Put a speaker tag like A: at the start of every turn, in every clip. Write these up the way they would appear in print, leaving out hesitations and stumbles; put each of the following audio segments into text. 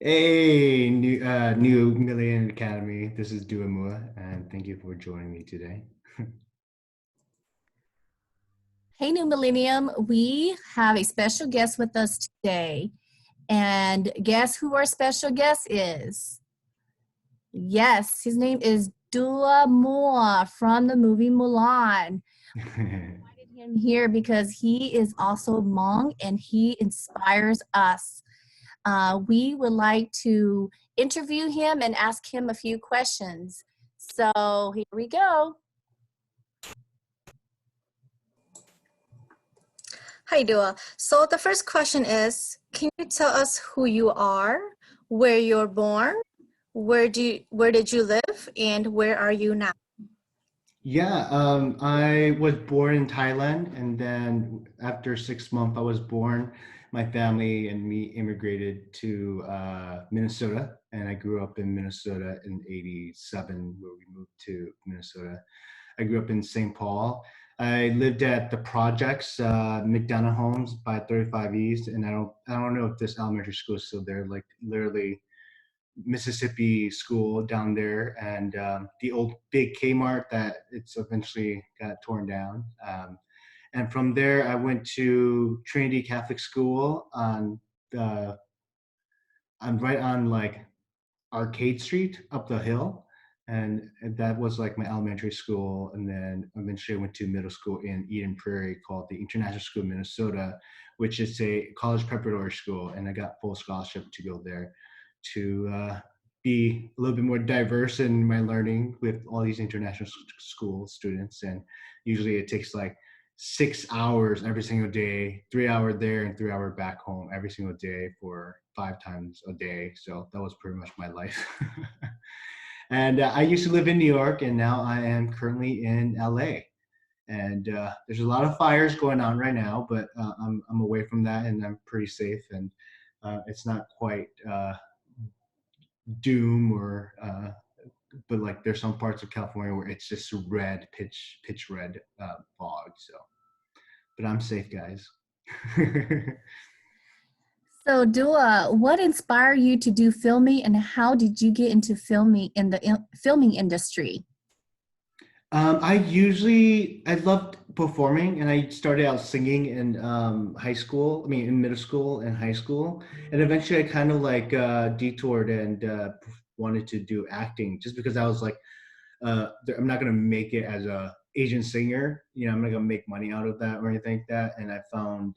A: Hey, new Million Academy. This is Doua Moua, and thank you for joining me today.
B: Hey, New Millennium. We have a special guest with us today. And guess who our special guest is? Yes, his name is Moua from the movie Mulan. Invited him here because he is also Hmong and he inspires us. We would like to interview him and ask him a few questions. So here we go.
C: Hi, Dua. So the first question is, can you tell us who you are, where you're born, where did you live, and where are you now?
A: Yeah, I was born in Thailand, and then after 6 months I was born, my family and me immigrated to Minnesota, and I grew up in Minnesota in '87, where we moved to Minnesota. I grew up in St. Paul. I lived at the projects, McDonough Homes by 35 East, and I don't know if this elementary school is still there. Like literally Mississippi school down there, and the old big Kmart that it's eventually got torn down. And from there, I went to Trinity Catholic School the on right on like Arcade Street up the hill, and that was like my elementary school. And then eventually I went to middle school in Eden Prairie called the International School of Minnesota, which is a college preparatory school, and I got full scholarship to go there to be a little bit more diverse in my learning with all these international school students. And usually it takes like 6 hours every single day, 3 hour there and 3 hour back home every single day for 5 times a day. So that was pretty much my life. And I used to live in New York, and now I am currently in LA. And there's a lot of fires going on right now, but I'm away from that, and I'm pretty safe. And it's not quite doom or but like there's some parts of California where it's just red, pitch red fog. So, but I'm safe, guys.
B: So, Dua, what inspired you to do filming, and how did you get into filming in the filming industry?
A: I loved performing, and I started out singing in high school. I mean, in middle school and high school, and eventually I kind of like detoured and wanted to do acting, just because I was like, I'm not gonna make it as a Asian singer. You know, I'm not gonna make money out of that or anything like that. And I found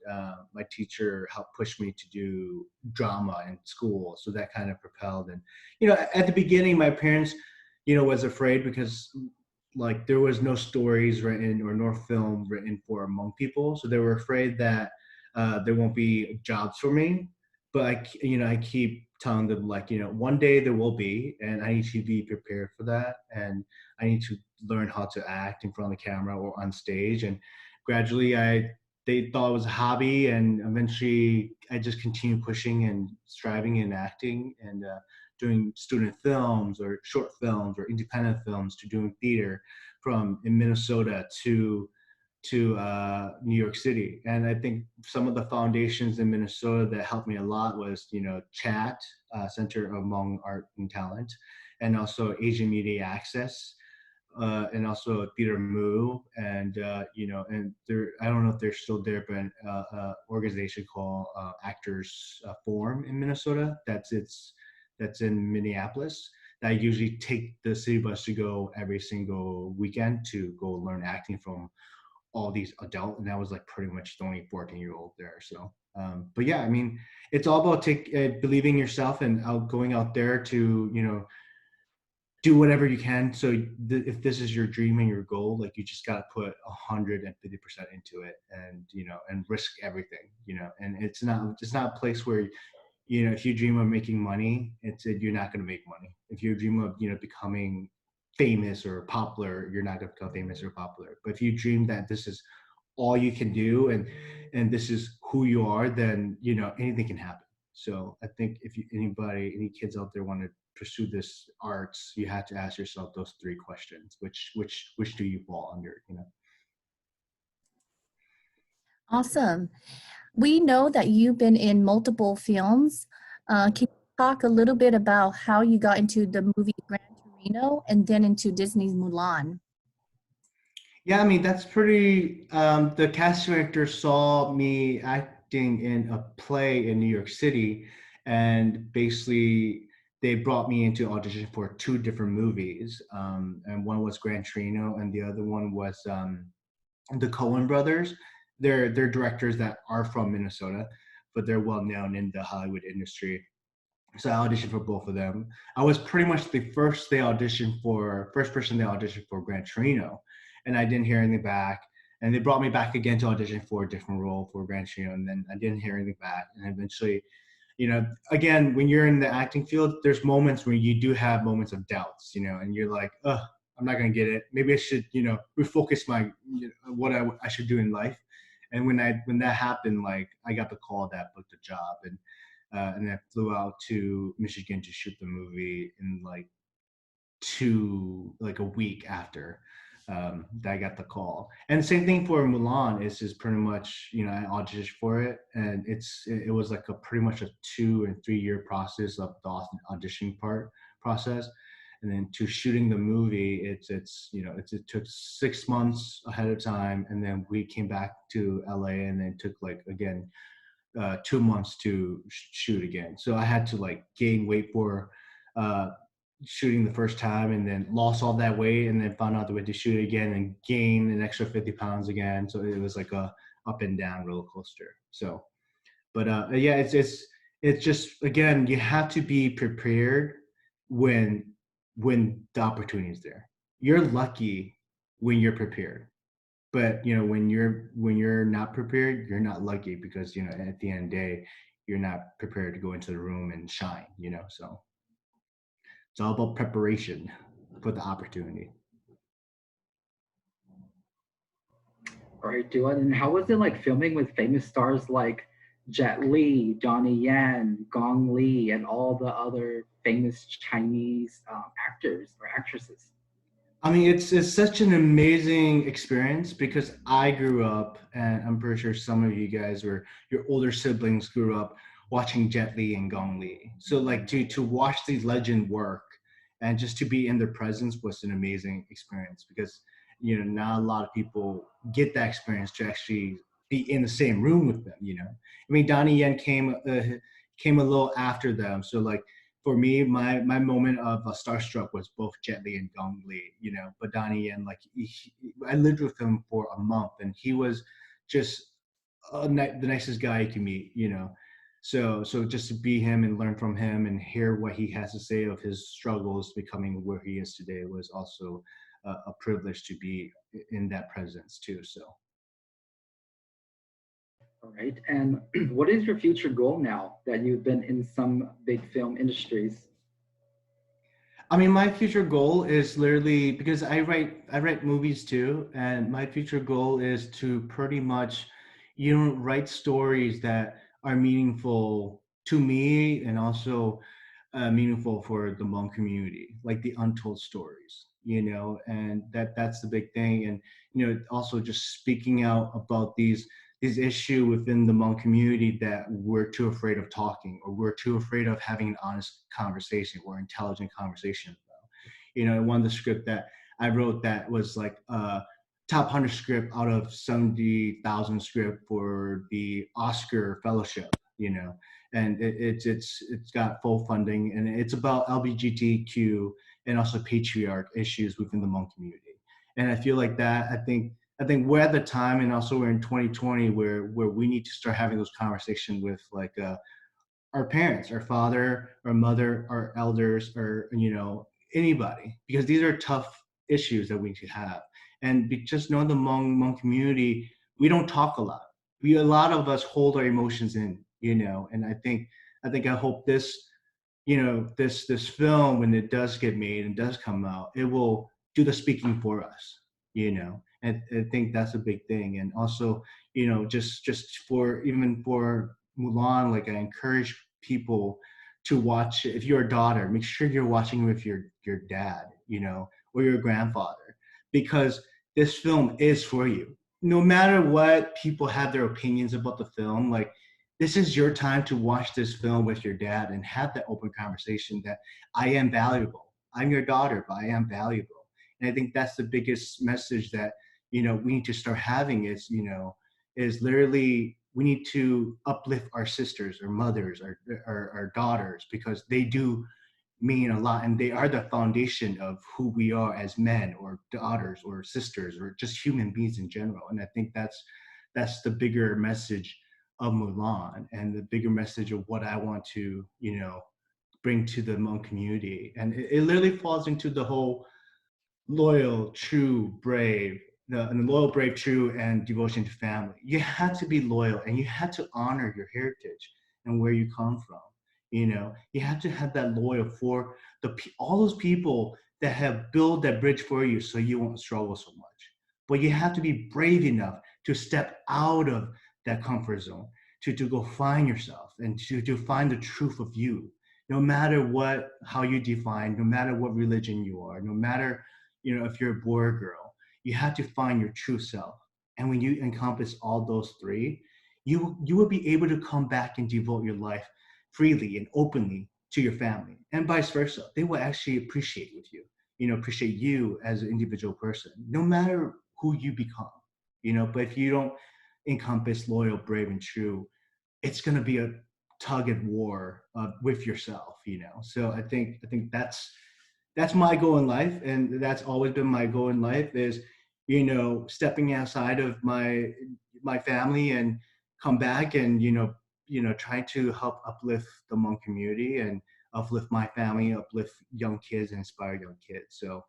A: my teacher helped push me to do drama in school, so that kind of propelled. And at the beginning, my parents, was afraid because like there was no stories written or nor film written for Hmong people, so they were afraid that there won't be jobs for me. But I keep telling them like, one day there will be, and I need to be prepared for that, and I need to learn how to act in front of the camera or on stage. And gradually, they thought it was a hobby, and eventually, I just continued pushing and striving in acting and doing student films or short films or independent films to doing theater from in Minnesota to New York City. And I think some of the foundations in Minnesota that helped me a lot was, CHAT, Center of Hmong Art and Talent, and also Asian Media Access, and also Theater Moo, and and there, I don't know if they're still there, but organization called Actors Forum in Minnesota. That's in Minneapolis. I usually take the city bus to go every single weekend to go learn acting from all these adult, and I was like pretty much the only 14-year-old there. So but yeah, I mean, it's all about believing yourself and going out there to do whatever you can. So if this is your dream and your goal, like you just got to put 150% into it, and and risk everything. And it's not a place where if you dream of making money, you're not going to make money. If you dream of becoming famous or popular, you're not going to become famous or popular. But if you dream that this is all you can do, and this is who you are, then anything can happen. So I think if any kids out there want to pursue this arts, you have to ask yourself those three questions: which do you fall under?
B: Awesome. We know that you've been in multiple films. Can you talk a little bit about how you got into the movie Gran Torino and then into Disney's Mulan?
A: Yeah, I mean that's pretty. The casting director saw me acting in a play in New York City, and basically they brought me into audition for two different movies. And one was Gran Torino, and the other one was the Coen brothers. They're directors that are from Minnesota, but they're well known in the Hollywood industry. So I auditioned for both of them. I was pretty much the first person they auditioned for Gran Torino, and I didn't hear anything back. And they brought me back again to audition for a different role for Gran Torino, and then I didn't hear anything back. And eventually, again, when you're in the acting field, there's moments where you do have moments of doubts, and you're like, oh, I'm not gonna get it. Maybe I should, refocus my what I should do in life. And when that happened, like I got the call that booked the job, and I flew out to Michigan to shoot the movie in like a week after that I got the call. And same thing for Mulan is pretty much I auditioned for it, and it was like a pretty much a 2 and 3 year process of the auditioning process, and then to shooting the movie it took 6 months ahead of time, and then we came back to LA, and then it took like again 2 months to shoot again. So I had to like gain weight for uh, shooting the first time, and then lost all that weight, and then found out the way to shoot it again and gain an extra 50 pounds again. So it was like a up and down roller coaster. So, but yeah, it's just again you have to be prepared when the opportunity is there. You're lucky when you're prepared, but when you're not prepared, you're not lucky, because at the end of the day you're not prepared to go into the room and shine. So it's all about preparation for the opportunity.
D: All right, Doua. And how was it like filming with famous stars like Jet Li, Donnie Yen, Gong Li, and all the other famous Chinese actors or actresses?
A: I mean, it's such an amazing experience, because I grew up, and I'm pretty sure some of you guys or your older siblings grew up watching Jet Li and Gong Li. So like to watch these legend work and just to be in their presence was an amazing experience, because not a lot of people get that experience to actually be in the same room with them. I mean, Donnie Yen came a little after them, so like for me, my moment of starstruck was both Jet Li and Gong Li, but Donnie Yen, like I lived with him for a month, and he was just the nicest guy you can meet. So just to be him and learn from him and hear what he has to say of his struggles becoming where he is today was also a privilege to be in that presence too. So.
D: All right. And what is your future goal now that you've been in some big film industries?
A: I mean, my future goal is literally, because I write movies too, and my future goal is to pretty much, write stories that are meaningful to me, and also meaningful for the Hmong community, like the untold stories, and that's the big thing. And also just speaking out about these issue within the Hmong community that we're too afraid of talking, or we're too afraid of having an honest conversation or intelligent conversation about. One of the script that I wrote that was like top 100 script out of 70,000 script for the Oscar Fellowship. And it's got full funding, and it's about LGBTQ and also patriarch issues within the Hmong community. And I feel like that I think we're at the time, and also we're in 2020, where we need to start having those conversations with like our parents, our father, our mother, our elders, or anybody, because these are tough issues that we should have. And just knowing the Hmong community, we don't talk a lot. A lot of us hold our emotions in, and I hope this film, when it does get made and does come out, it will do the speaking for us. And I think that's a big thing. And also, just for even for Mulan, like I encourage people to watch. If you're a daughter, make sure you're watching with your dad, or your grandfather, because this film is for you. No matter what people have their opinions about the film, like this is your time to watch this film with your dad and have that open conversation that I am valuable. I'm your daughter, but I am valuable. And I think that's the biggest message that, we need to start having is literally we need to uplift our sisters or mothers or daughters, because they do mean a lot, and they are the foundation of who we are as men or daughters or sisters or just human beings in general. And I think that's the bigger message of Mulan, and the bigger message of what I want to bring to the Hmong community. And it literally falls into the whole loyal, true, brave, and the loyal, brave, true, and devotion to family. You have to be loyal, and you have to honor your heritage and where you come from. You have to have that loyal for all those people that have built that bridge for you, so you won't struggle so much. But you have to be brave enough to step out of that comfort zone, to go find yourself, and to find the truth of you. No matter how you define, no matter what religion you are, no matter if you're a boy or girl, you have to find your true self. And when you encompass all those three, you will be able to come back and devote your life freely and openly to your family, and vice versa. They will actually appreciate you as an individual person, no matter who you become. But if you don't encompass loyal, brave, and true, it's going to be a tug of war with yourself. So I think that's my goal in life, and that's always been my goal in life, is stepping outside of my family and come back and try to help uplift the Hmong community and uplift my family, uplift young kids, and inspire young kids. So,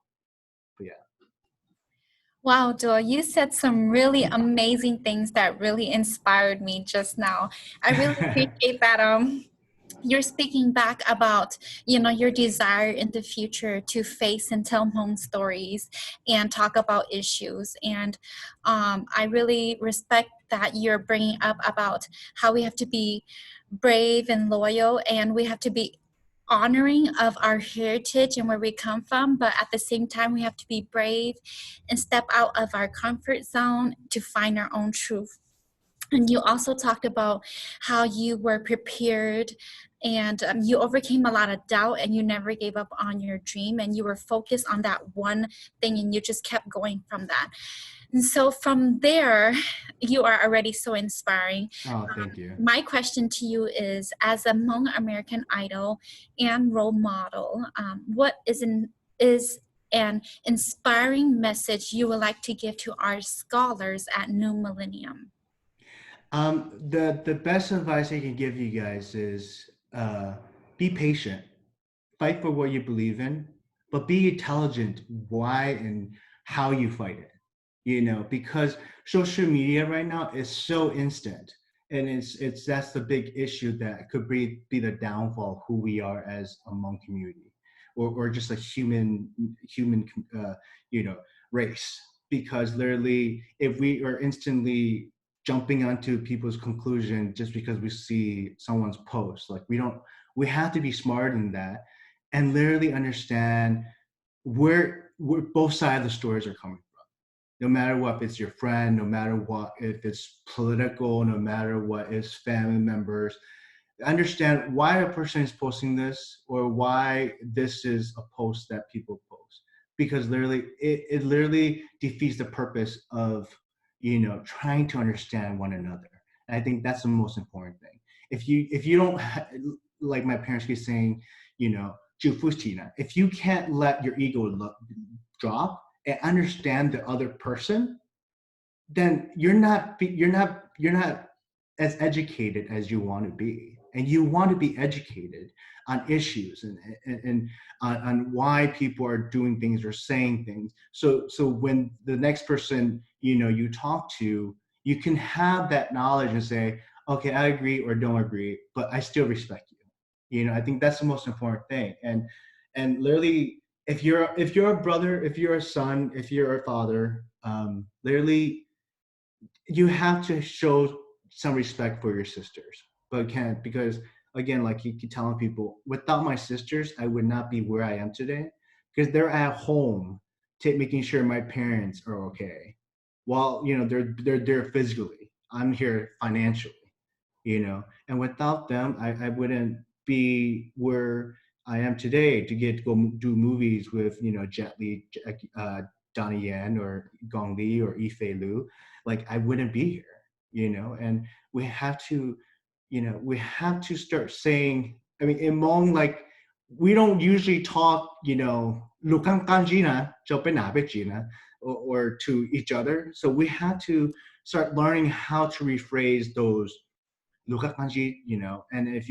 A: but yeah.
E: Wow, Doua, you said some really amazing things that really inspired me just now. I really appreciate that you're speaking back about your desire in the future to face and tell home stories and talk about issues. And I really respect that you're bringing up about how we have to be brave and loyal, and we have to be honoring of our heritage and where we come from, but at the same time we have to be brave and step out of our comfort zone to find our own truth. And you also talked about how you were prepared, and you overcame a lot of doubt, and you never gave up on your dream, and you were focused on that one thing, and you just kept going from that. And so from there, you are already so inspiring.
A: Oh, thank you.
E: My question to you is, as a Hmong American idol and role model, what is an inspiring message you would like to give to our scholars at New Millennium?
A: The best advice I can give you guys is be patient, fight for what you believe in, but be intelligent why and how you fight it. Because social media right now is so instant, and it's that's the big issue that could be the downfall of who we are as a Hmong community, or just a human race. Because literally, if we are instantly jumping onto people's conclusion just because we see someone's post, like we have to be smarter than that, and literally understand where both sides of the stories are coming from. No matter what, if it's your friend, no matter what, if it's political, no matter what, it's family members, understand why a person is posting this, or why this is a post that people post. Because literally, it literally defeats the purpose of trying to understand one another. And I think that's the most important thing. If you don't like my parents keep saying, 就不行了, if you can't let your ego drop and understand the other person, then you're not as educated as you want to be. And you want to be educated on issues and on why people are doing things or saying things. So when the next person you talk to, you can have that knowledge and say, okay, I agree or don't agree, but I still respect you. I think that's the most important thing. And literally, if you're a brother, if you're a son, if you're a father, literally, you have to show some respect for your sisters, but can't, because again, like you keep telling people, without my sisters, I would not be where I am today, because they're at home making sure my parents are okay. While they're there physically, I'm here financially. and without them, I wouldn't be where I am today to get to go do movies with, Jet Li, Donnie Yen, or Gong Li, or Yifei Lu. Like, I wouldn't be here, and we have to, we have to start saying, I mean, in Hmong, like, we don't usually talk, "Lukang kanji na, chope na bechi na," or to each other. So we have to start learning how to rephrase those "Luka kanji," and if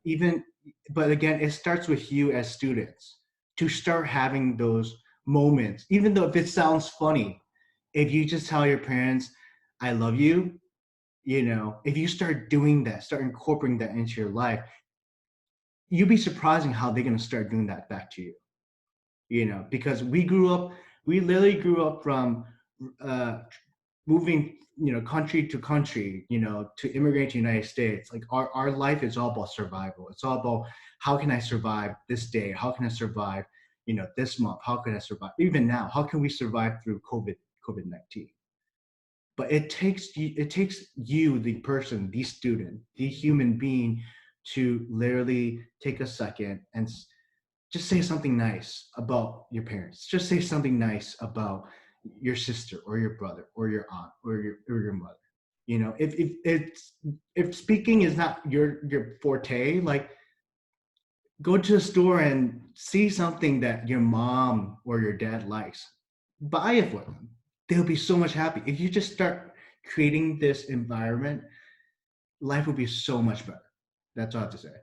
A: even, but again, it starts with you as students to start having those moments, even though if it sounds funny, if you just tell your parents, "I love you," if you start doing that, start incorporating that into your life, you'd be surprising how they're going to start doing that back to you. Because we literally grew up from uh, moving, country to country, to immigrate to the United States. Like, our life is all about survival. It's all about, how can I survive this day? How can I survive, this month? How can I survive? Even now, how can we survive through COVID-19? But it takes you, the person, the student, the human being, to literally take a second and just say something nice about your parents. Just say something nice about your sister, or your brother, or your aunt, or your mother. If speaking is not your forte, like, go to the store and see something that your mom or your dad likes. Buy it for them. They'll be so much happy. If you just start creating this environment, life will be so much better. That's all I have to say.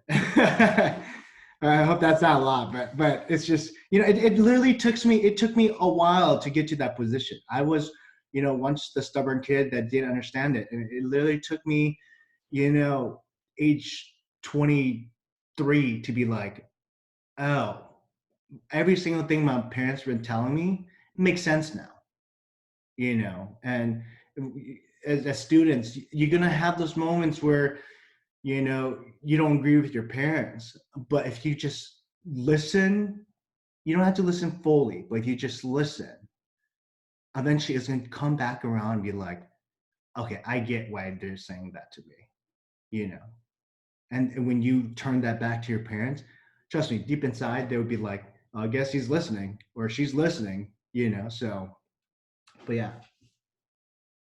A: I hope that's not a lot, but it's just, it literally it took me a while to get to that position. I was, once the stubborn kid that didn't understand it, and it literally took me, age 23 to be like, oh, every single thing my parents have been telling me makes sense now. And as students, you're gonna have those moments where, you don't agree with your parents, but if you just listen, you don't have to listen fully, but if you just listen, eventually it's going to come back around and be like, okay, I get why they're saying that to me, you know and when you turn that back to your parents, trust me, deep inside they would be like, I guess he's listening, or she's listening, so. But yeah,